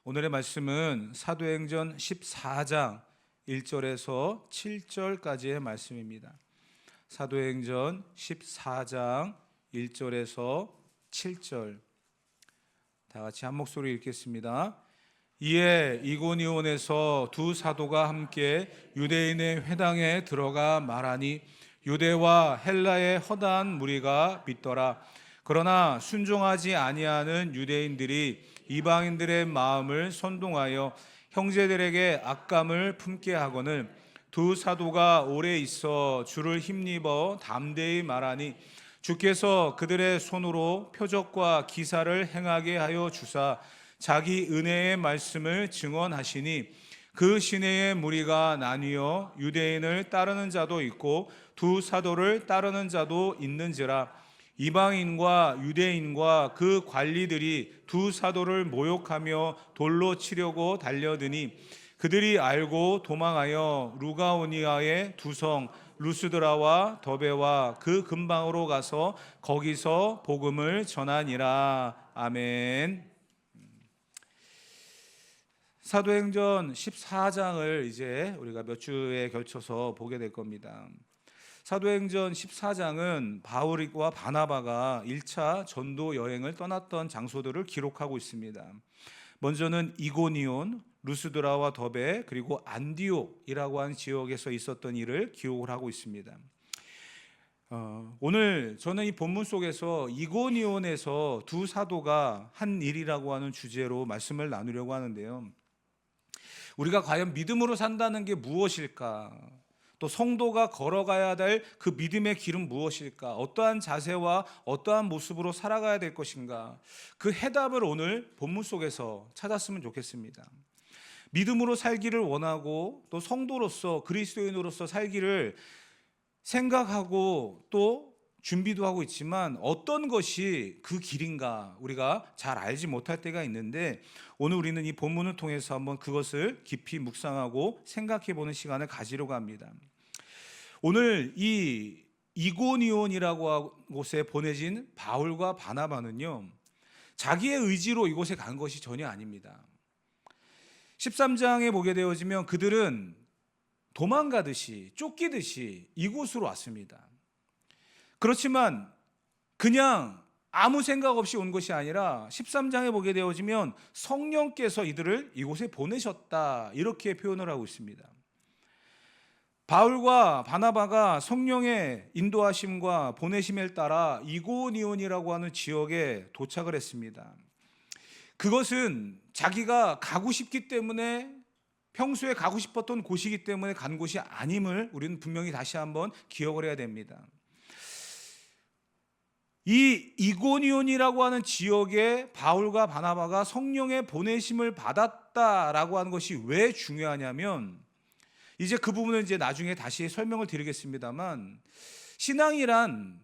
오늘의 말씀은 사도행전 14장 1절에서 7절까지의 말씀입니다. 사도행전 14장 1절에서 7절 다 같이 한 목소리 읽겠습니다. 이에 이고니온에서 두 사도가 함께 유대인의 회당에 들어가 말하니 유대와 헬라의 허다한 무리가 믿더라. 그러나 순종하지 아니하는 유대인들이 이방인들의 마음을 선동하여 형제들에게 악감을 품게 하거늘 두 사도가 오래 있어 주를 힘입어 담대히 말하니 주께서 그들의 손으로 표적과 기사를 행하게 하여 주사 자기 은혜의 말씀을 증언하시니 그 시내의 무리가 나뉘어 유대인을 따르는 자도 있고 두 사도를 따르는 자도 있는지라. 이방인과 유대인과 그 관리들이 두 사도를 모욕하며 돌로 치려고 달려드니 그들이 알고 도망하여 루가오니아의 두 성 루스드라와 더베와 그 근방으로 가서 거기서 복음을 전하니라. 아멘. 사도행전 14장을 이제 우리가 몇 주에 걸쳐서 보게 될 겁니다. 사도행전 14장은 바울과 바나바가 1차 전도 여행을 떠났던 장소들을 기록하고 있습니다. 먼저는 이고니온, 루스드라와 더베 그리고 안디옥이라고 하는 지역에서 있었던 일을 기록을 하고 있습니다. 오늘 저는 이 본문 속에서 이고니온에서 두 사도가 한 일이라고 하는 주제로 말씀을 나누려고 하는데요. 우리가 과연 믿음으로 산다는 게 무엇일까? 또 성도가 걸어가야 될 그 믿음의 길은 무엇일까? 어떠한 자세와 어떠한 모습으로 살아가야 될 것인가? 그 해답을 오늘 본문 속에서 찾았으면 좋겠습니다. 믿음으로 살기를 원하고 또 성도로서 그리스도인으로서 살기를 생각하고 또 준비도 하고 있지만 어떤 것이 그 길인가 우리가 잘 알지 못할 때가 있는데 오늘 우리는 이 본문을 통해서 한번 그것을 깊이 묵상하고 생각해 보는 시간을 가지려고 합니다. 오늘 이 이고니온이라고 하는 곳에 보내진 바울과 바나바는요, 자기의 의지로 이곳에 간 것이 전혀 아닙니다. 13장에 보게 되어지면 그들은 도망가듯이 쫓기듯이 이곳으로 왔습니다. 그렇지만 그냥 아무 생각 없이 온 것이 아니라 13장에 보게 되어지면 성령께서 이들을 이곳에 보내셨다 이렇게 표현을 하고 있습니다. 바울과 바나바가 성령의 인도하심과 보내심에 따라 이고니온이라고 하는 지역에 도착을 했습니다. 그것은 자기가 가고 싶기 때문에 평소에 가고 싶었던 곳이기 때문에 간 곳이 아님을 우리는 분명히 다시 한번 기억을 해야 됩니다. 이 이고니온이라고 하는 지역에 바울과 바나바가 성령의 보내심을 받았다라고 하는 것이 왜 중요하냐면 이제 그 부분은 이제 나중에 다시 설명을 드리겠습니다만 신앙이란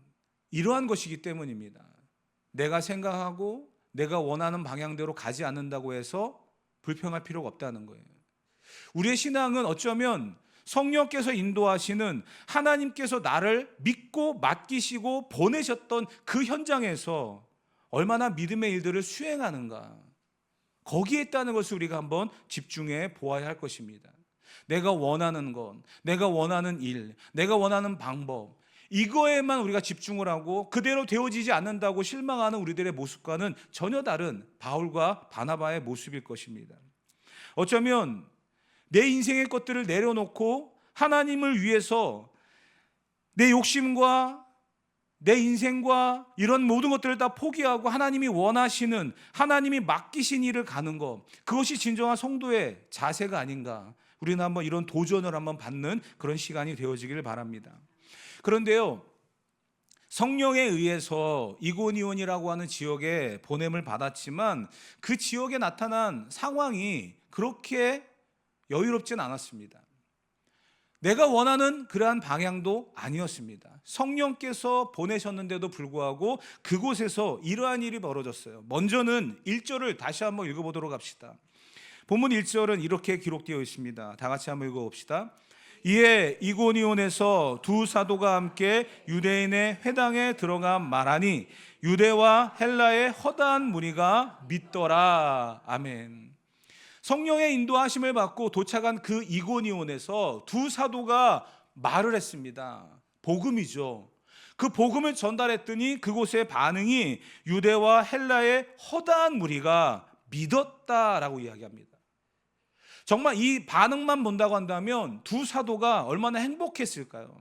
이러한 것이기 때문입니다. 내가 생각하고 내가 원하는 방향대로 가지 않는다고 해서 불평할 필요가 없다는 거예요. 우리의 신앙은 어쩌면 성령께서 인도하시는 하나님께서 나를 믿고 맡기시고 보내셨던 그 현장에서 얼마나 믿음의 일들을 수행하는가 거기에 있다는 것을 우리가 한번 집중해 보아야 할 것입니다. 내가 원하는 것, 내가 원하는 일, 내가 원하는 방법 이거에만 우리가 집중을 하고 그대로 되어지지 않는다고 실망하는 우리들의 모습과는 전혀 다른 바울과 바나바의 모습일 것입니다. 어쩌면 내 인생의 것들을 내려놓고 하나님을 위해서 내 욕심과 내 인생과 이런 모든 것들을 다 포기하고 하나님이 원하시는 하나님이 맡기신 일을 가는 것 그것이 진정한 성도의 자세가 아닌가 우리는 한번 이런 도전을 한번 받는 그런 시간이 되어지기를 바랍니다. 그런데요 성령에 의해서 이고니온이라고 하는 지역에 보냄을 받았지만 그 지역에 나타난 상황이 그렇게 여유롭진 않았습니다. 내가 원하는 그러한 방향도 아니었습니다. 성령께서 보내셨는데도 불구하고 그곳에서 이러한 일이 벌어졌어요. 먼저는 1절을 다시 한번 읽어보도록 합시다. 본문 1절은 이렇게 기록되어 있습니다. 다 같이 한번 읽어봅시다. 이에 이고니온에서 두 사도가 함께 유대인의 회당에 들어가 말하니 유대와 헬라의 허다한 무리가 믿더라. 아멘. 성령의 인도하심을 받고 도착한 그 이고니온에서 두 사도가 말을 했습니다. 복음이죠. 그 복음을 전달했더니 그곳의 반응이 유대와 헬라의 허다한 무리가 믿었다라고 이야기합니다. 정말 이 반응만 본다고 한다면 두 사도가 얼마나 행복했을까요?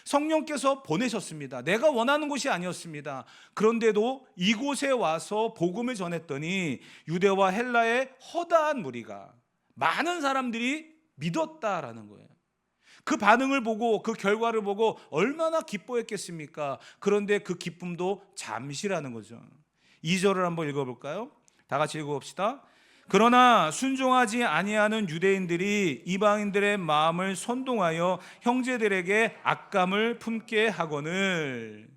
성령께서 보내셨습니다. 내가 원하는 곳이 아니었습니다. 그런데도 이곳에 와서 복음을 전했더니 유대와 헬라의 허다한 무리가, 많은 사람들이 믿었다라는 거예요. 그 반응을 보고 그 결과를 보고 얼마나 기뻐했겠습니까? 그런데 그 기쁨도 잠시라는 거죠. 2절을 한번 읽어볼까요? 다 같이 읽어봅시다. 그러나 순종하지 아니하는 유대인들이 이방인들의 마음을 선동하여 형제들에게 악감을 품게 하거늘.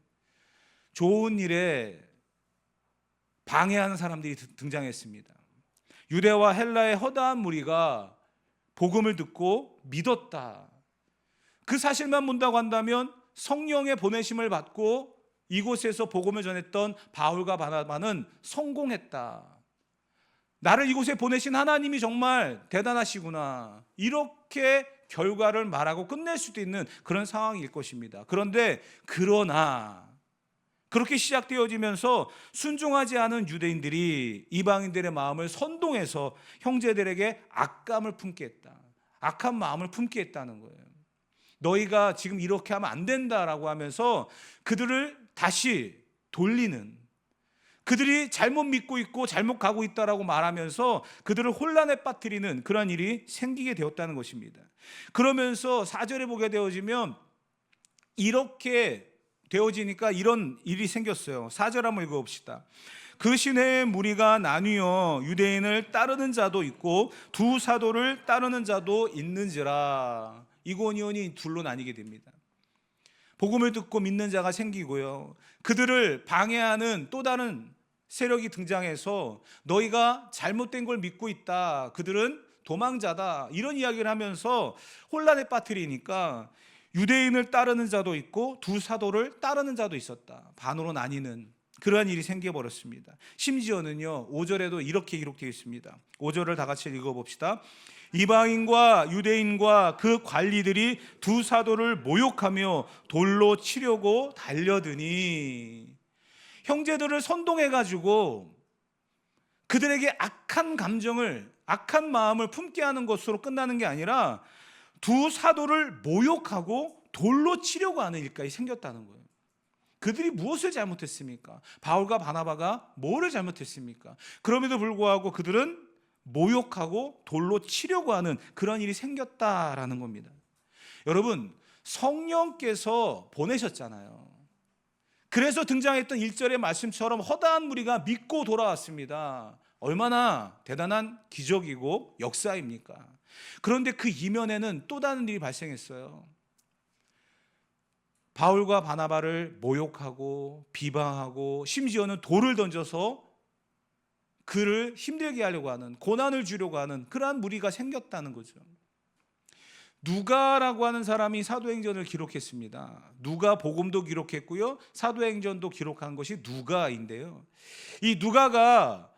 좋은 일에 방해하는 사람들이 등장했습니다. 유대와 헬라의 허다한 무리가 복음을 듣고 믿었다. 그 사실만 본다고 한다면 성령의 보내심을 받고 이곳에서 복음을 전했던 바울과 바나바는 성공했다. 나를 이곳에 보내신 하나님이 정말 대단하시구나, 이렇게 결과를 말하고 끝낼 수도 있는 그런 상황일 것입니다. 그러나 그렇게 시작되어지면서 순종하지 않은 유대인들이 이방인들의 마음을 선동해서 형제들에게 악감을 품게 했다. 악한 마음을 품게 했다는 거예요. 너희가 지금 이렇게 하면 안 된다라고 하면서 그들을 다시 돌리는, 그들이 잘못 믿고 있고 잘못 가고 있다라고 말하면서 그들을 혼란에 빠뜨리는 그런 일이 생기게 되었다는 것입니다. 그러면서 4절에 보게 되어지면 이렇게 되어지니까 이런 일이 생겼어요. 4절 한번 읽어봅시다. 그 시내의 무리가 나뉘어 유대인을 따르는 자도 있고 두 사도를 따르는 자도 있는지라. 이고니온이 둘로 나뉘게 됩니다. 복음을 듣고 믿는 자가 생기고요, 그들을 방해하는 또 다른 세력이 등장해서 너희가 잘못된 걸 믿고 있다, 그들은 도망자다, 이런 이야기를 하면서 혼란에 빠뜨리니까 유대인을 따르는 자도 있고 두 사도를 따르는 자도 있었다. 반으로 나뉘는 그러한 일이 생겨버렸습니다. 심지어는요 5절에도 이렇게 기록되어 있습니다. 5절을 다 같이 읽어봅시다. 이방인과 유대인과 그 관리들이 두 사도를 모욕하며 돌로 치려고 달려드니. 형제들을 선동해가지고 그들에게 악한 감정을, 악한 마음을 품게 하는 것으로 끝나는 게 아니라 두 사도를 모욕하고 돌로 치려고 하는 일까지 생겼다는 거예요. 그들이 무엇을 잘못했습니까? 바울과 바나바가 뭐를 잘못했습니까? 그럼에도 불구하고 그들은 모욕하고 돌로 치려고 하는 그런 일이 생겼다라는 겁니다. 여러분, 성령께서 보내셨잖아요. 그래서 등장했던 1절의 말씀처럼 허다한 무리가 믿고 돌아왔습니다. 얼마나 대단한 기적이고 역사입니까? 그런데 그 이면에는 또 다른 일이 발생했어요. 바울과 바나바를 모욕하고 비방하고 심지어는 돌을 던져서 그를 힘들게 하려고 하는, 고난을 주려고 하는 그러한 무리가 생겼다는 거죠. 누가라고 하는 사람이 사도행전을 기록했습니다. 누가 복음도 기록했고요, 사도행전도 기록한 것이 누가인데요, 이 누가가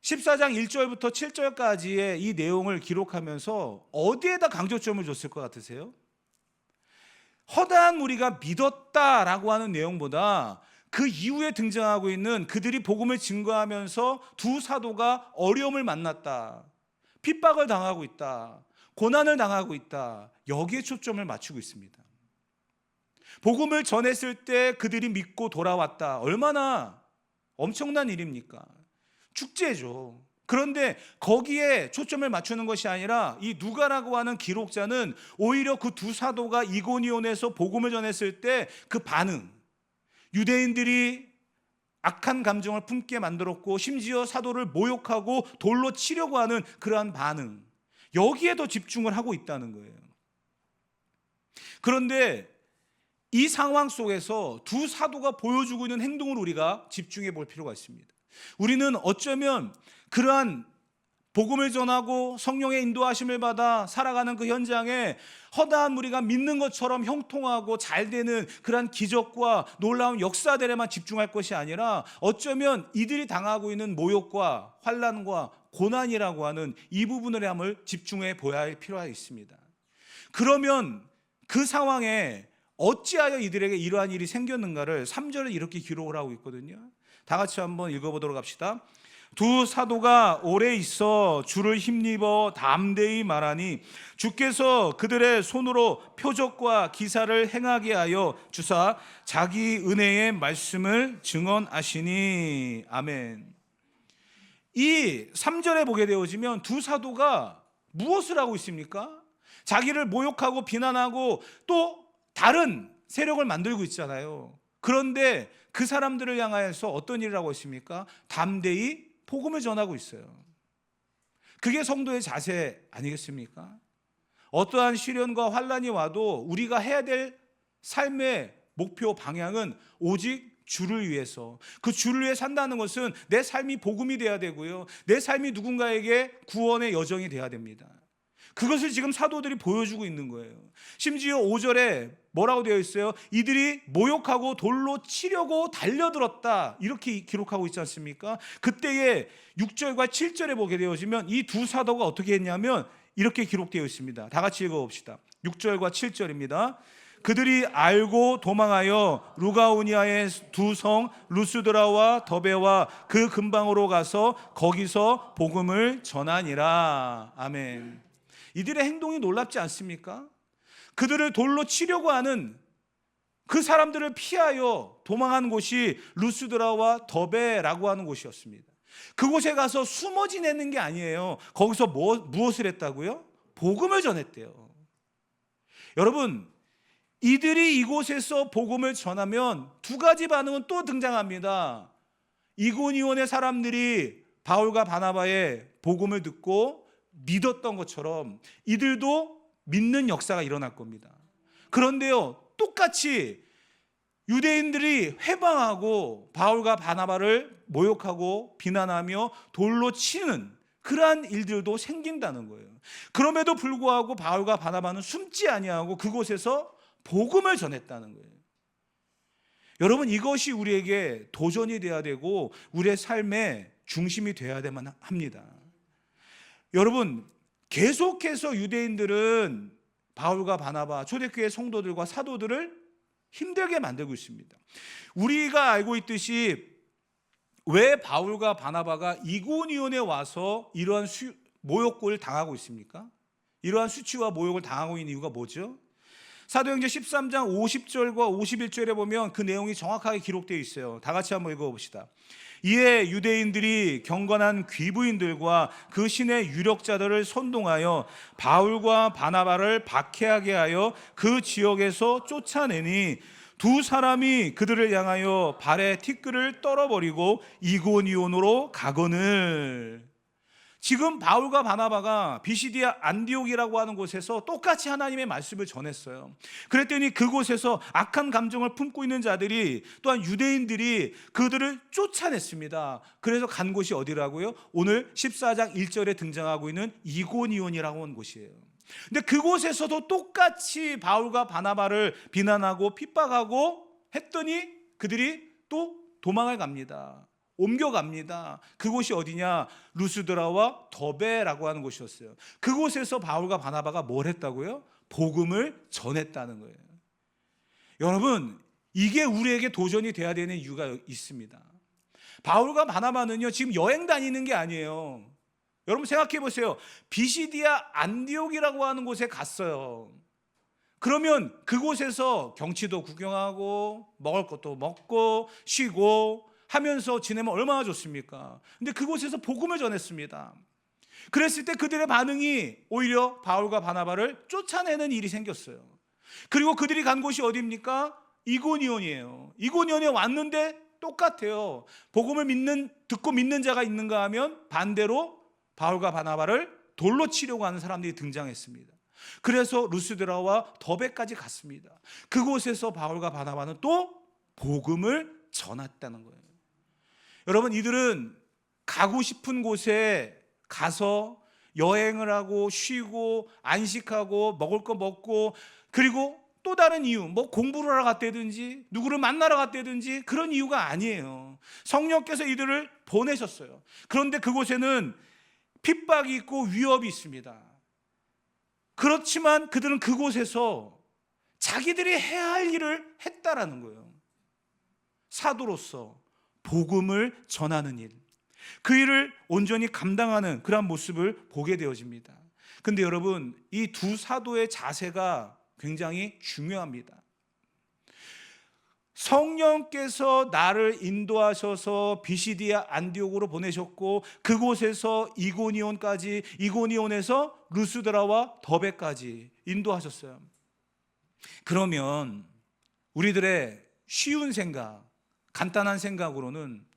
14장 1절부터 7절까지의 이 내용을 기록하면서 어디에다 강조점을 줬을 것 같으세요? 허다한 무리가 믿었다라고 하는 내용보다 그 이후에 등장하고 있는 그들이 복음을 증거하면서 두 사도가 어려움을 만났다, 핍박을 당하고 있다, 고난을 당하고 있다, 여기에 초점을 맞추고 있습니다. 복음을 전했을 때 그들이 믿고 돌아왔다, 얼마나 엄청난 일입니까? 축제죠. 그런데 거기에 초점을 맞추는 것이 아니라 이 누가라고 하는 기록자는 오히려 그 두 사도가 이고니온에서 복음을 전했을 때 그 반응, 유대인들이 악한 감정을 품게 만들었고 심지어 사도를 모욕하고 돌로 치려고 하는 그러한 반응, 여기에 더 집중을 하고 있다는 거예요. 그런데 이 상황 속에서 두 사도가 보여주고 있는 행동을 우리가 집중해 볼 필요가 있습니다. 우리는 어쩌면 그러한 복음을 전하고 성령의 인도하심을 받아 살아가는 그 현장에 허다한 무리가 믿는 것처럼 형통하고 잘 되는 그러한 기적과 놀라운 역사들에만 집중할 것이 아니라 어쩌면 이들이 당하고 있는 모욕과 환난과 고난이라고 하는 이 부분을 한번 집중해 보아야 할 필요가 있습니다. 그러면 그 상황에 어찌하여 이들에게 이러한 일이 생겼는가를 3절에 이렇게 기록을 하고 있거든요. 다 같이 한번 읽어보도록 합시다. 두 사도가 오래 있어 주를 힘입어 담대히 말하니 주께서 그들의 손으로 표적과 기사를 행하게 하여 주사 자기 은혜의 말씀을 증언하시니. 아멘. 이 3절에 보게 되어지면 두 사도가 무엇을 하고 있습니까? 자기를 모욕하고 비난하고 또 다른 세력을 만들고 있잖아요. 그런데 그 사람들을 향하여서 어떤 일을 하고 있습니까? 담대히 복음을 전하고 있어요. 그게 성도의 자세 아니겠습니까? 어떠한 시련과 환난이 와도 우리가 해야 될 삶의 목표 방향은 오직 주를 위해서, 그 주를 위해 산다는 것은 내 삶이 복음이 돼야 되고요, 내 삶이 누군가에게 구원의 여정이 돼야 됩니다. 그것을 지금 사도들이 보여주고 있는 거예요. 심지어 5절에 뭐라고 되어 있어요? 이들이 모욕하고 돌로 치려고 달려들었다, 이렇게 기록하고 있지 않습니까? 그때에 6절과 7절에 보게 되어지면 이 두 사도가 어떻게 했냐면 이렇게 기록되어 있습니다. 다 같이 읽어봅시다. 6절과 7절입니다. 그들이 알고 도망하여 루가오니아의 두 성 루스드라와 더베와 그 근방으로 가서 거기서 복음을 전하니라. 아멘. 이들의 행동이 놀랍지 않습니까? 그들을 돌로 치려고 하는 그 사람들을 피하여 도망한 곳이 루스드라와 더베라고 하는 곳이었습니다. 그곳에 가서 숨어 지내는 게 아니에요. 거기서 무엇을 했다고요? 복음을 전했대요. 여러분, 이들이 이곳에서 복음을 전하면 두 가지 반응은 또 등장합니다. 이고니온의 사람들이 바울과 바나바의 복음을 듣고 믿었던 것처럼 이들도 믿는 역사가 일어날 겁니다. 그런데요, 똑같이 유대인들이 회방하고 바울과 바나바를 모욕하고 비난하며 돌로 치는 그러한 일들도 생긴다는 거예요. 그럼에도 불구하고 바울과 바나바는 숨지 아니하고 그곳에서 복음을 전했다는 거예요. 여러분, 이것이 우리에게 도전이 돼야 되고 우리의 삶의 중심이 돼야만 합니다. 여러분, 계속해서 유대인들은 바울과 바나바, 초대교회 성도들과 사도들을 힘들게 만들고 있습니다. 우리가 알고 있듯이 왜 바울과 바나바가 이고니온에 와서 이러한 모욕을 당하고 있습니까? 이러한 수치와 모욕을 당하고 있는 이유가 뭐죠? 사도행전 13장 50절과 51절에 보면 그 내용이 정확하게 기록되어 있어요. 다 같이 한번 읽어봅시다. 이에 유대인들이 경건한 귀부인들과 그 신의 유력자들을 선동하여 바울과 바나바를 박해하게 하여 그 지역에서 쫓아내니 두 사람이 그들을 향하여 발에 티끌을 떨어버리고 이고니온으로 가거늘. 지금 바울과 바나바가 비시디아 안디옥이라고 하는 곳에서 똑같이 하나님의 말씀을 전했어요. 그랬더니 그곳에서 악한 감정을 품고 있는 자들이, 또한 유대인들이 그들을 쫓아냈습니다. 그래서 간 곳이 어디라고요? 오늘 14장 1절에 등장하고 있는 이고니온이라고 하는 곳이에요. 근데 그곳에서도 똑같이 바울과 바나바를 비난하고 핍박하고 했더니 그들이 또 도망을 갑니다. 옮겨갑니다. 그곳이 어디냐? 루스드라와 더베라고 하는 곳이었어요. 그곳에서 바울과 바나바가 뭘 했다고요? 복음을 전했다는 거예요. 여러분, 이게 우리에게 도전이 돼야 되는 이유가 있습니다. 바울과 바나바는요, 지금 여행 다니는 게 아니에요. 여러분 생각해 보세요. 비시디아 안디옥이라고 하는 곳에 갔어요. 그러면 그곳에서 경치도 구경하고 먹을 것도 먹고 쉬고 하면서 지내면 얼마나 좋습니까? 근데 그곳에서 복음을 전했습니다. 그랬을 때 그들의 반응이 오히려 바울과 바나바를 쫓아내는 일이 생겼어요. 그리고 그들이 간 곳이 어디입니까? 이고니온이에요. 이고니온에 왔는데 똑같아요. 복음을 듣고 믿는 자가 있는가 하면 반대로 바울과 바나바를 돌로 치려고 하는 사람들이 등장했습니다. 그래서 루스드라와 더베까지 갔습니다. 그곳에서 바울과 바나바는 또 복음을 전했다는 거예요. 여러분, 이들은 가고 싶은 곳에 가서 여행을 하고 쉬고 안식하고 먹을 거 먹고, 그리고 또 다른 이유, 뭐 공부를 하러 갔다든지 누구를 만나러 갔다든지 그런 이유가 아니에요. 성령께서 이들을 보내셨어요. 그런데 그곳에는 핍박이 있고 위협이 있습니다. 그렇지만 그들은 그곳에서 자기들이 해야 할 일을 했다라는 거예요. 사도로서 복음을 전하는 일, 그 일을 온전히 감당하는 그런 모습을 보게 되어집니다. 근데 여러분, 이 두 사도의 자세가 굉장히 중요합니다. 성령께서 나를 인도하셔서 비시디아 안디옥으로 보내셨고, 그곳에서 이고니온까지, 이고니온에서 루스드라와 더베까지 인도하셨어요. 그러면 우리들의 쉬운 생각, 간단한 생각으로는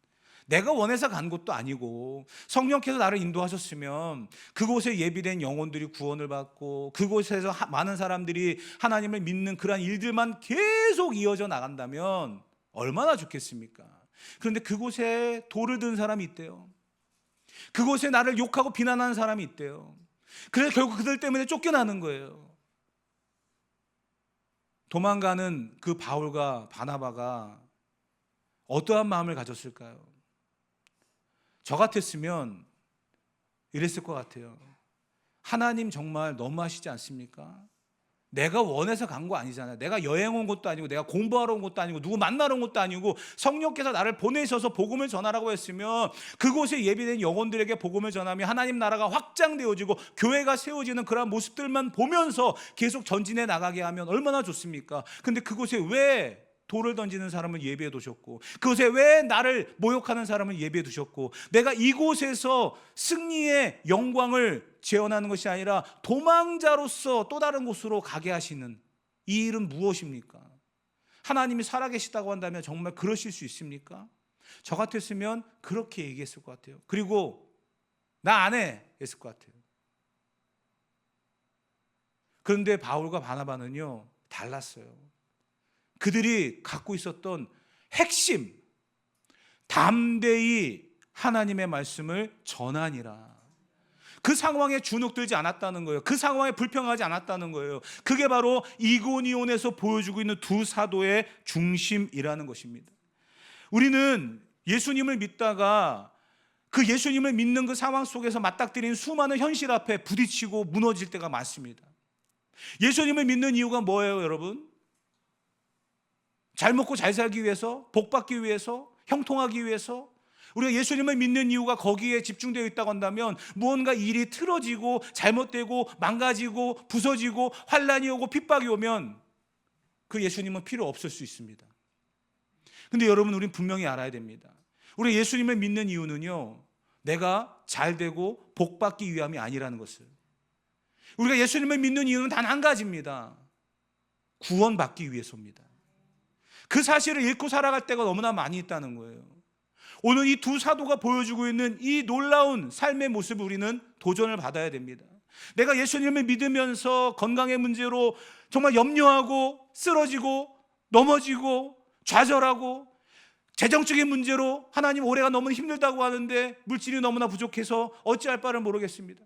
내가 원해서 간 곳도 아니고 성령께서 나를 인도하셨으면 그곳에 예비된 영혼들이 구원을 받고 그곳에서 많은 사람들이 하나님을 믿는 그러한 일들만 계속 이어져 나간다면 얼마나 좋겠습니까? 그런데 그곳에 돌을 든 사람이 있대요. 그곳에 나를 욕하고 비난하는 사람이 있대요. 그래서 결국 그들 때문에 쫓겨나는 거예요. 도망가는 그 바울과 바나바가 어떠한 마음을 가졌을까요? 저 같았으면 이랬을 것 같아요. 하나님 정말 너무하시지 않습니까? 내가 원해서 간 거 아니잖아요. 내가 여행 온 것도 아니고 내가 공부하러 온 것도 아니고 누구 만나러 온 것도 아니고 성령께서 나를 보내셔서 복음을 전하라고 했으면 그곳에 예비된 영혼들에게 복음을 전하며 하나님 나라가 확장되어지고 교회가 세워지는 그런 모습들만 보면서 계속 전진해 나가게 하면 얼마나 좋습니까? 근데 그곳에 왜 돌을 던지는 사람을 예비해 두셨고, 그곳에 왜 나를 모욕하는 사람을 예비해 두셨고, 내가 이곳에서 승리의 영광을 재현하는 것이 아니라 도망자로서 또 다른 곳으로 가게 하시는 이 일은 무엇입니까? 하나님이 살아계시다고 한다면 정말 그러실 수 있습니까? 저 같았으면 그렇게 얘기했을 것 같아요. 그리고 나 안 해 했을 것 같아요. 그런데 바울과 바나바는요 달랐어요. 그들이 갖고 있었던 핵심, 담대히 하나님의 말씀을 전하니라. 그 상황에 주눅들지 않았다는 거예요. 그 상황에 불평하지 않았다는 거예요. 그게 바로 이고니온에서 보여주고 있는 두 사도의 중심이라는 것입니다. 우리는 예수님을 믿다가 그 예수님을 믿는 그 상황 속에서 맞닥뜨린 수많은 현실 앞에 부딪히고 무너질 때가 많습니다. 예수님을 믿는 이유가 뭐예요, 여러분? 잘 먹고 잘 살기 위해서, 복 받기 위해서, 형통하기 위해서, 우리가 예수님을 믿는 이유가 거기에 집중되어 있다고 한다면 무언가 일이 틀어지고 잘못되고 망가지고 부서지고 환난이 오고 핍박이 오면 그 예수님은 필요 없을 수 있습니다. 근데 여러분, 우리는 분명히 알아야 됩니다. 우리 예수님을 믿는 이유는요 내가 잘되고 복 받기 위함이 아니라는 것을. 우리가 예수님을 믿는 이유는 단 한 가지입니다. 구원받기 위해서입니다. 그 사실을 잃고 살아갈 때가 너무나 많이 있다는 거예요. 오늘 이 두 사도가 보여주고 있는 이 놀라운 삶의 모습을 우리는 도전을 받아야 됩니다. 내가 예수님을 믿으면서 건강의 문제로 정말 염려하고 쓰러지고 넘어지고 좌절하고 재정적인 문제로 하나님 올해가 너무 힘들다고 하는데 물질이 너무나 부족해서 어찌할 바를 모르겠습니다.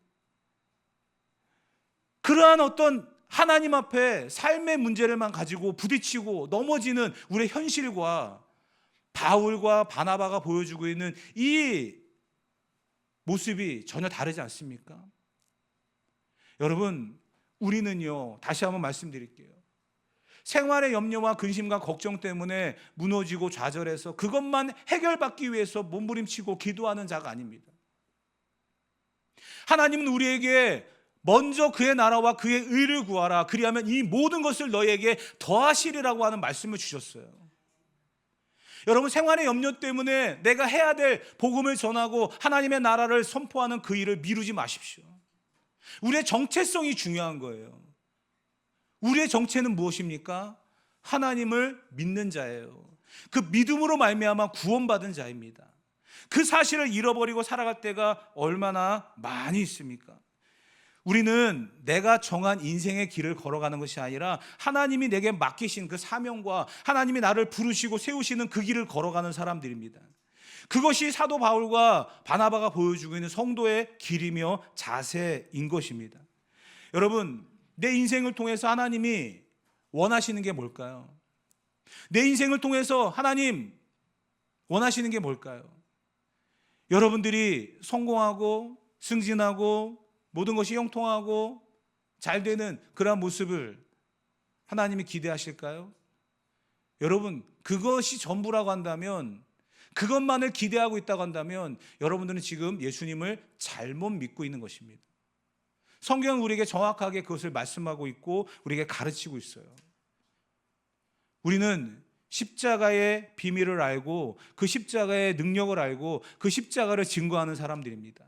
그러한 어떤 하나님 앞에 삶의 문제를만 가지고 부딪히고 넘어지는 우리의 현실과 바울과 바나바가 보여주고 있는 이 모습이 전혀 다르지 않습니까? 여러분, 우리는요 다시 한번 말씀드릴게요. 생활의 염려와 근심과 걱정 때문에 무너지고 좌절해서 그것만 해결받기 위해서 몸부림치고 기도하는 자가 아닙니다. 하나님은 우리에게 먼저 그의 나라와 그의 의를 구하라. 그리하면 이 모든 것을 너희에게 더하시리라고 하는 말씀을 주셨어요. 여러분, 생활의 염려 때문에 내가 해야 될 복음을 전하고 하나님의 나라를 선포하는 그 일을 미루지 마십시오. 우리의 정체성이 중요한 거예요. 우리의 정체는 무엇입니까? 하나님을 믿는 자예요. 그 믿음으로 말미암아 구원받은 자입니다. 그 사실을 잃어버리고 살아갈 때가 얼마나 많이 있습니까? 우리는 내가 정한 인생의 길을 걸어가는 것이 아니라 하나님이 내게 맡기신 그 사명과 하나님이 나를 부르시고 세우시는 그 길을 걸어가는 사람들입니다. 그것이 사도 바울과 바나바가 보여주고 있는 성도의 길이며 자세인 것입니다. 여러분, 내 인생을 통해서 하나님이 원하시는 게 뭘까요? 내 인생을 통해서 하나님 원하시는 게 뭘까요? 여러분들이 성공하고 승진하고 모든 것이 형통하고 잘 되는 그러한 모습을 하나님이 기대하실까요? 여러분, 그것이 전부라고 한다면, 그것만을 기대하고 있다고 한다면 여러분들은 지금 예수님을 잘못 믿고 있는 것입니다. 성경은 우리에게 정확하게 그것을 말씀하고 있고 우리에게 가르치고 있어요. 우리는 십자가의 비밀을 알고 그 십자가의 능력을 알고 그 십자가를 증거하는 사람들입니다.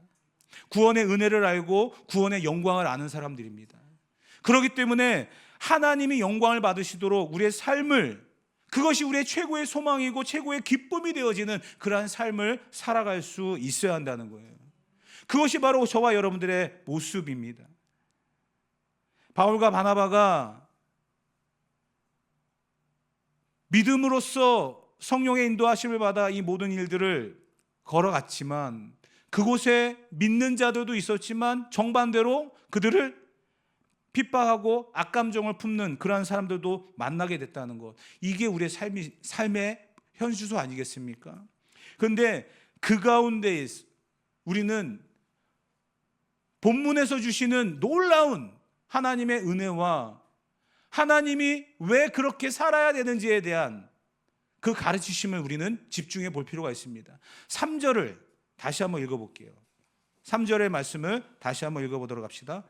구원의 은혜를 알고 구원의 영광을 아는 사람들입니다. 그렇기 때문에 하나님이 영광을 받으시도록 우리의 삶을, 그것이 우리의 최고의 소망이고 최고의 기쁨이 되어지는 그러한 삶을 살아갈 수 있어야 한다는 거예요. 그것이 바로 저와 여러분들의 모습입니다. 바울과 바나바가 믿음으로써 성령의 인도하심을 받아 이 모든 일들을 걸어갔지만 그곳에 믿는 자들도 있었지만 정반대로 그들을 핍박하고 악감정을 품는 그러한 사람들도 만나게 됐다는 것, 이게 우리의 삶의 현주소 아니겠습니까? 그런데 그 가운데 우리는 본문에서 주시는 놀라운 하나님의 은혜와 하나님이 왜 그렇게 살아야 되는지에 대한 그 가르치심을 우리는 집중해 볼 필요가 있습니다. 3절을 다시 한번 읽어볼게요. 3절의 말씀을 다시 한번 읽어보도록 합시다.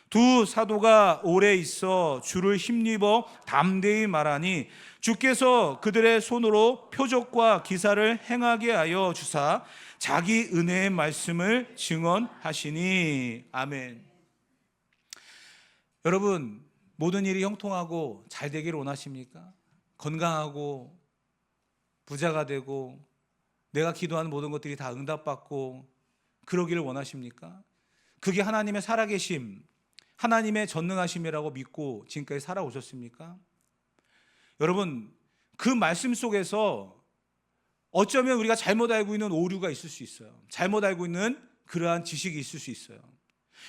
두 사도가 오래 있어 주를 힘입어 담대히 말하니 주께서 그들의 손으로 표적과 기사를 행하게 하여 주사 자기 은혜의 말씀을 증언하시니. 아멘. 여러분, 모든 일이 형통하고 잘 되기를 원하십니까? 건강하고 부자가 되고 내가 기도하는 모든 것들이 다 응답받고 그러기를 원하십니까? 그게 하나님의 살아계심, 하나님의 전능하심이라고 믿고 지금까지 살아오셨습니까? 여러분, 그 말씀 속에서 어쩌면 우리가 잘못 알고 있는 오류가 있을 수 있어요. 잘못 알고 있는 그러한 지식이 있을 수 있어요.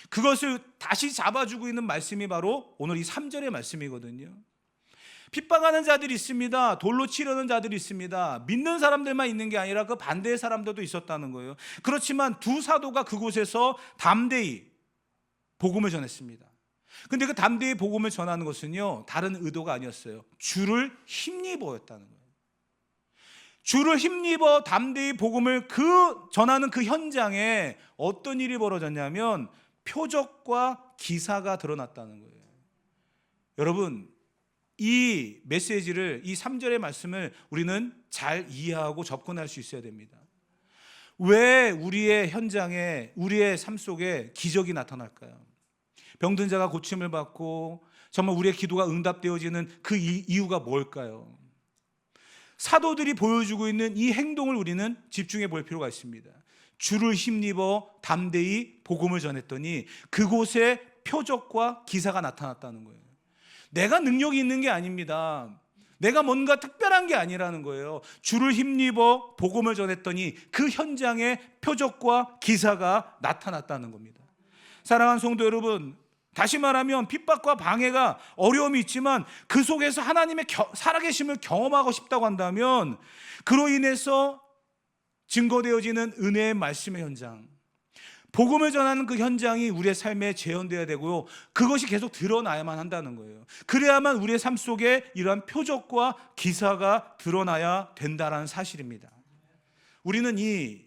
그것을 다시 잡아주고 있는 말씀이 바로 오늘 이 3절의 말씀이거든요. 핍박하는 자들이 있습니다. 돌로 치려는 자들이 있습니다. 믿는 사람들만 있는 게 아니라 그 반대의 사람들도 있었다는 거예요. 그렇지만 두 사도가 그곳에서 담대히 복음을 전했습니다. 근데 그 담대히 복음을 전하는 것은요, 다른 의도가 아니었어요. 주를 힘입어였다는 거예요. 주를 힘입어 담대히 복음을 전하는 그 현장에 어떤 일이 벌어졌냐면 표적과 기사가 드러났다는 거예요. 여러분, 이 메시지를, 이 3절의 말씀을 우리는 잘 이해하고 접근할 수 있어야 됩니다. 왜 우리의 현장에, 우리의 삶 속에 기적이 나타날까요? 병든 자가 고침을 받고 정말 우리의 기도가 응답되어지는 그 이유가 뭘까요? 사도들이 보여주고 있는 이 행동을 우리는 집중해 볼 필요가 있습니다. 주를 힘입어 담대히 복음을 전했더니 그곳에 표적과 기사가 나타났다는 거예요. 내가 능력이 있는 게 아닙니다. 내가 뭔가 특별한 게 아니라는 거예요. 주를 힘입어 복음을 전했더니 그 현장에 표적과 기사가 나타났다는 겁니다. 사랑하는 성도 여러분, 다시 말하면 핍박과 방해가 어려움이 있지만 그 속에서 하나님의 살아계심을 경험하고 싶다고 한다면 그로 인해서 증거되어지는 은혜의 말씀의 현장, 복음을 전하는 그 현장이 우리의 삶에 재현되어야 되고요, 그것이 계속 드러나야만 한다는 거예요. 그래야만 우리의 삶 속에 이러한 표적과 기사가 드러나야 된다는 사실입니다. 우리는 이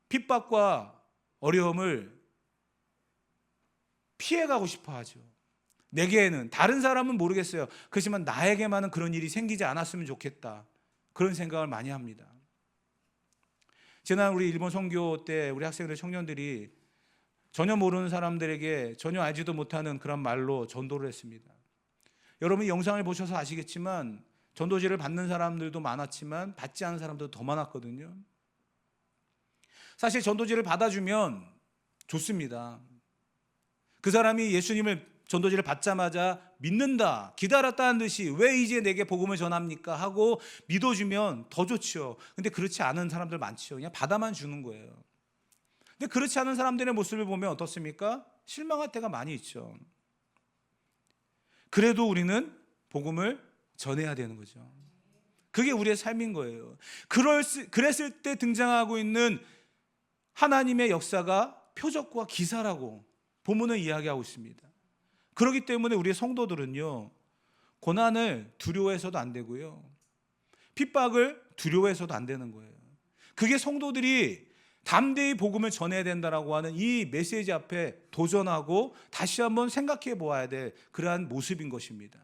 핍박과 어려움을 피해가고 싶어 하죠. 내게는, 다른 사람은 모르겠어요. 그렇지만 나에게만은 그런 일이 생기지 않았으면 좋겠다, 그런 생각을 많이 합니다. 지난 우리 일본 선교 때 우리 학생들, 청년들이 전혀 모르는 사람들에게 전혀 알지도 못하는 그런 말로 전도를 했습니다. 여러분이 영상을 보셔서 아시겠지만 전도지를 받는 사람들도 많았지만 받지 않은 사람도 더 많았거든요. 사실 전도지를 받아주면 좋습니다. 그 사람이 예수님을 전도지를 받자마자 믿는다, 기다렸다는 듯이 왜 이제 내게 복음을 전합니까 하고 믿어주면 더 좋죠. 근데 그렇지 않은 사람들 많죠. 그냥 받아만 주는 거예요. 근데 그렇지 않은 사람들의 모습을 보면 어떻습니까? 실망할 때가 많이 있죠. 그래도 우리는 복음을 전해야 되는 거죠. 그게 우리의 삶인 거예요. 그랬을 때 등장하고 있는 하나님의 역사가 표적과 기사라고 본문은 이야기하고 있습니다. 그렇기 때문에 우리의 성도들은요, 고난을 두려워해서도 안 되고요, 핍박을 두려워해서도 안 되는 거예요. 그게 성도들이 담대히 복음을 전해야 된다라고 하는 이 메시지 앞에 도전하고 다시 한번 생각해 보아야 될 그러한 모습인 것입니다.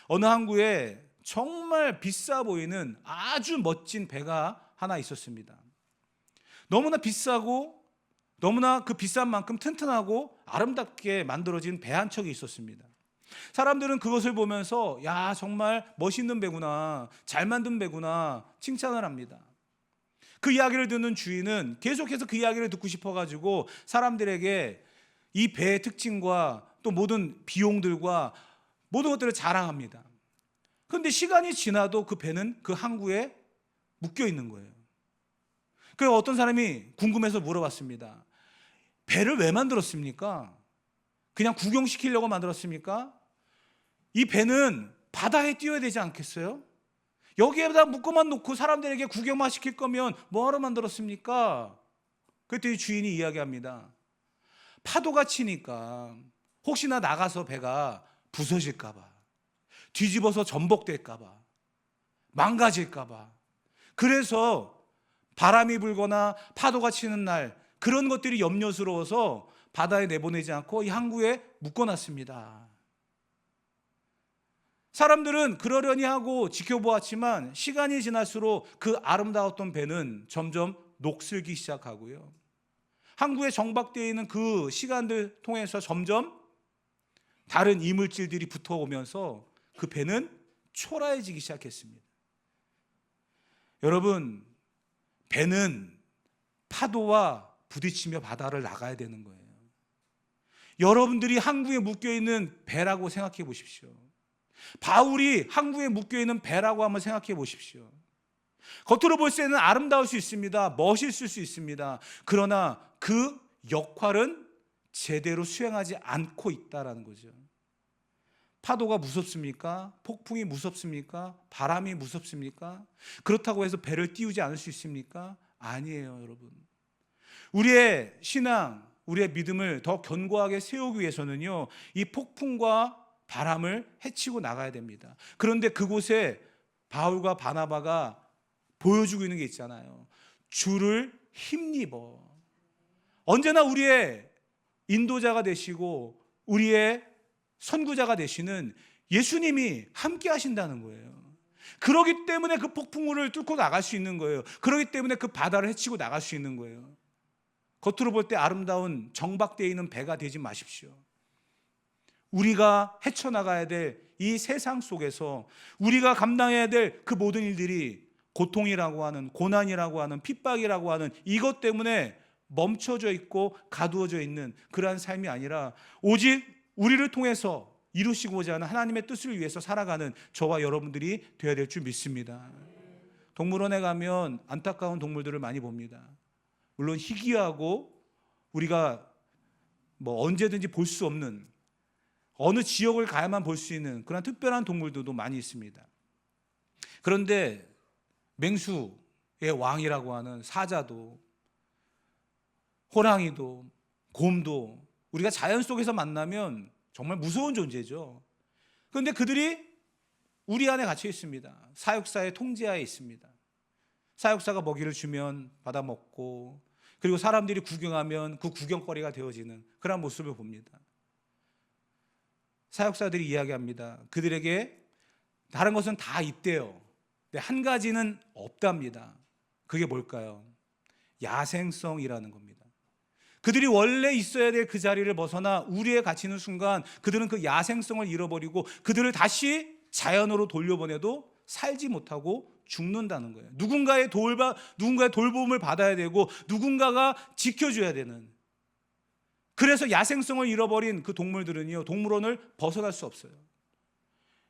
어느 항구에 정말 비싸 보이는 아주 멋진 배가 하나 있었습니다. 너무나 비싸고 너무나 그 비싼 만큼 튼튼하고 아름답게 만들어진 배 한 척이 있었습니다. 사람들은 그것을 보면서 야, 정말 멋있는 배구나, 잘 만든 배구나 칭찬을 합니다. 그 이야기를 듣는 주인은 계속해서 그 이야기를 듣고 싶어가지고 사람들에게 이 배의 특징과 또 모든 비용들과 모든 것들을 자랑합니다. 그런데 시간이 지나도 그 배는 그 항구에 묶여 있는 거예요. 그래서 어떤 사람이 궁금해서 물어봤습니다. 배를 왜 만들었습니까? 그냥 구경시키려고 만들었습니까? 이 배는 바다에 띄어야 되지 않겠어요? 여기에다 묶어만 놓고 사람들에게 구경만 시킬 거면 뭐하러 만들었습니까? 그랬더니 주인이 이야기합니다. 파도가 치니까 혹시나 나가서 배가 부서질까 봐, 뒤집어서 전복될까 봐, 망가질까 봐, 그래서 바람이 불거나 파도가 치는 날 그런 것들이 염려스러워서 바다에 내보내지 않고 이 항구에 묶어놨습니다. 사람들은 그러려니 하고 지켜보았지만 시간이 지날수록 그 아름다웠던 배는 점점 녹슬기 시작하고요, 항구에 정박되어 있는 그 시간들 통해서 점점 다른 이물질들이 붙어오면서 그 배는 초라해지기 시작했습니다. 여러분, 배는 파도와 부딪히며 바다를 나가야 되는 거예요. 여러분들이 항구에 묶여있는 배라고 생각해 보십시오. 바울이 항구에 묶여있는 배라고 한번 생각해 보십시오. 겉으로 볼 때는 아름다울 수 있습니다. 멋있을 수 있습니다. 그러나 그 역할은 제대로 수행하지 않고 있다는 거죠. 파도가 무섭습니까? 폭풍이 무섭습니까? 바람이 무섭습니까? 그렇다고 해서 배를 띄우지 않을 수 있습니까? 아니에요, 여러분. 우리의 신앙, 우리의 믿음을 더 견고하게 세우기 위해서는요, 이 폭풍과 바람을 헤치고 나가야 됩니다. 그런데 그곳에 바울과 바나바가 보여주고 있는 게 있잖아요. 주를 힘입어. 언제나 우리의 인도자가 되시고 우리의 선구자가 되시는 예수님이 함께 하신다는 거예요. 그렇기 때문에 그 폭풍우를 뚫고 나갈 수 있는 거예요. 그렇기 때문에 그 바다를 헤치고 나갈 수 있는 거예요. 겉으로 볼 때 아름다운 정박되어 있는 배가 되지 마십시오. 우리가 헤쳐나가야 될 이 세상 속에서 우리가 감당해야 될 그 모든 일들이 고통이라고 하는, 고난이라고 하는, 핍박이라고 하는 이것 때문에 멈춰져 있고 가두어져 있는 그러한 삶이 아니라 오직 우리를 통해서 이루시고자 하는 하나님의 뜻을 위해서 살아가는 저와 여러분들이 되어야 될 줄 믿습니다. 동물원에 가면 안타까운 동물들을 많이 봅니다. 물론 희귀하고 우리가 언제든지 볼 수 없는, 어느 지역을 가야만 볼 수 있는 그런 특별한 동물들도 많이 있습니다. 그런데 맹수의 왕이라고 하는 사자도, 호랑이도, 곰도 우리가 자연 속에서 만나면 정말 무서운 존재죠. 그런데 그들이 우리 안에 갇혀 있습니다. 사육사의 통제하에 있습니다. 사육사가 먹이를 주면 받아 먹고, 그리고 사람들이 구경하면 그 구경거리가 되어지는 그런 모습을 봅니다. 사육사들이 이야기합니다. 그들에게 다른 것은 다 있대요. 근데 한 가지는 없답니다. 그게 뭘까요? 야생성이라는 겁니다. 그들이 원래 있어야 될 그 자리를 벗어나 우리에 갇히는 순간 그들은 그 야생성을 잃어버리고 그들을 다시 자연으로 돌려보내도 살지 못하고 죽는다는 거예요. 누군가의 돌봄을 받아야 되고 누군가가 지켜줘야 되는, 그래서 야생성을 잃어버린 그 동물들은요, 동물원을 벗어날 수 없어요.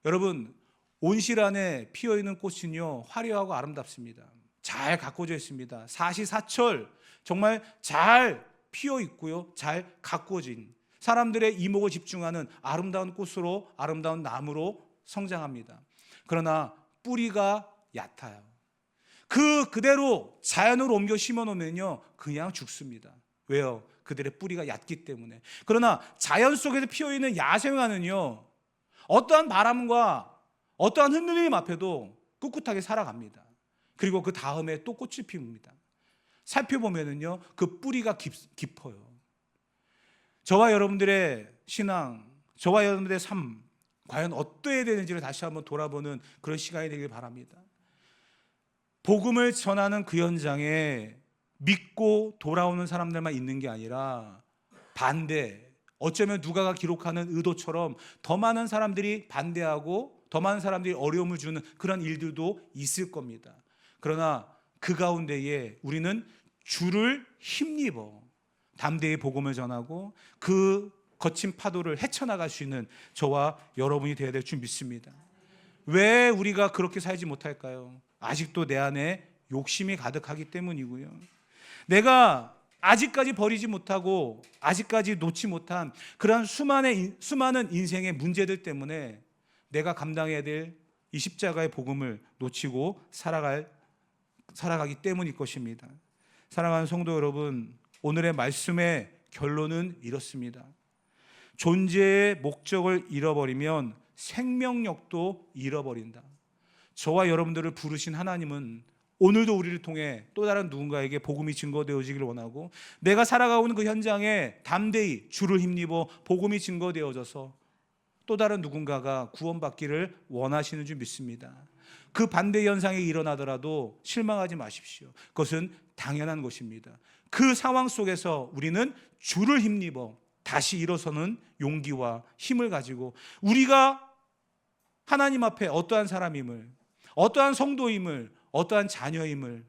여러분, 온실 안에 피어있는 꽃은요, 화려하고 아름답습니다. 잘 가꿔져 있습니다. 사시사철 정말 잘 피어 있고요, 잘 가꾸어진, 사람들의 이목을 집중하는 아름다운 꽃으로, 아름다운 나무로 성장합니다. 그러나 뿌리가 얕아요. 그대로 자연으로 옮겨 심어 놓으면요, 그냥 죽습니다. 왜요? 그들의 뿌리가 얕기 때문에. 그러나 자연 속에서 피어있는 야생화는요, 어떠한 바람과 어떠한 흔들림 앞에도 꿋꿋하게 살아갑니다. 그리고 그 다음에 또 꽃을 피웁니다. 살펴보면은요, 그 뿌리가 깊어요. 저와 여러분들의 신앙, 저와 여러분들의 삶, 과연 어떠해야 되는지를 다시 한번 돌아보는 그런 시간이 되길 바랍니다. 복음을 전하는 그 현장에 믿고 돌아오는 사람들만 있는 게 아니라 반대, 어쩌면 누가가 기록하는 의도처럼 더 많은 사람들이 반대하고 더 많은 사람들이 어려움을 주는 그런 일들도 있을 겁니다. 그러나 그 가운데에 우리는 주를 힘입어 담대히 복음을 전하고 그 거친 파도를 헤쳐나갈 수 있는 저와 여러분이 되어야 될 줄 믿습니다. 왜 우리가 그렇게 살지 못할까요? 아직도 내 안에 욕심이 가득하기 때문이고요. 내가 아직까지 버리지 못하고 아직까지 놓지 못한 그런 수많은 인생의 문제들 때문에 내가 감당해야 될 이 십자가의 복음을 놓치고 살아가기 때문일 것입니다. 사랑하는 성도 여러분, 오늘의 말씀의 결론은 이렇습니다. 존재의 목적을 잃어버리면 생명력도 잃어버린다. 저와 여러분들을 부르신 하나님은 오늘도 우리를 통해 또 다른 누군가에게 복음이 증거되어지기를 원하고, 내가 살아가고 있는 그 현장에 담대히 주를 힘입어 복음이 증거되어져서 또 다른 누군가가 구원받기를 원하시는 줄 믿습니다. 그 반대 현상이 일어나더라도 실망하지 마십시오. 그것은 당연한 것입니다. 그 상황 속에서 우리는 주를 힘입어 다시 일어서는 용기와 힘을 가지고 우리가 하나님 앞에 어떠한 사람임을, 어떠한 성도임을, 어떠한 자녀임을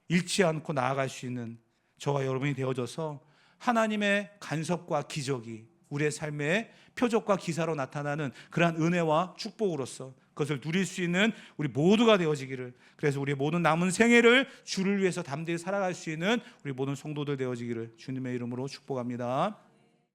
잃지 않고 나아갈 수 있는 저와 여러분이 되어져서 하나님의 간섭과 기적이 우리의 삶의 표적과 기사로 나타나는 그러한 은혜와 축복으로서 그것을 누릴 수 있는 우리 모두가 되어지기를, 그래서 우리의 모든 남은 생애를 주를 위해서 담대히 살아갈 수 있는 우리 모든 성도들 되어지기를 주님의 이름으로 축복합니다.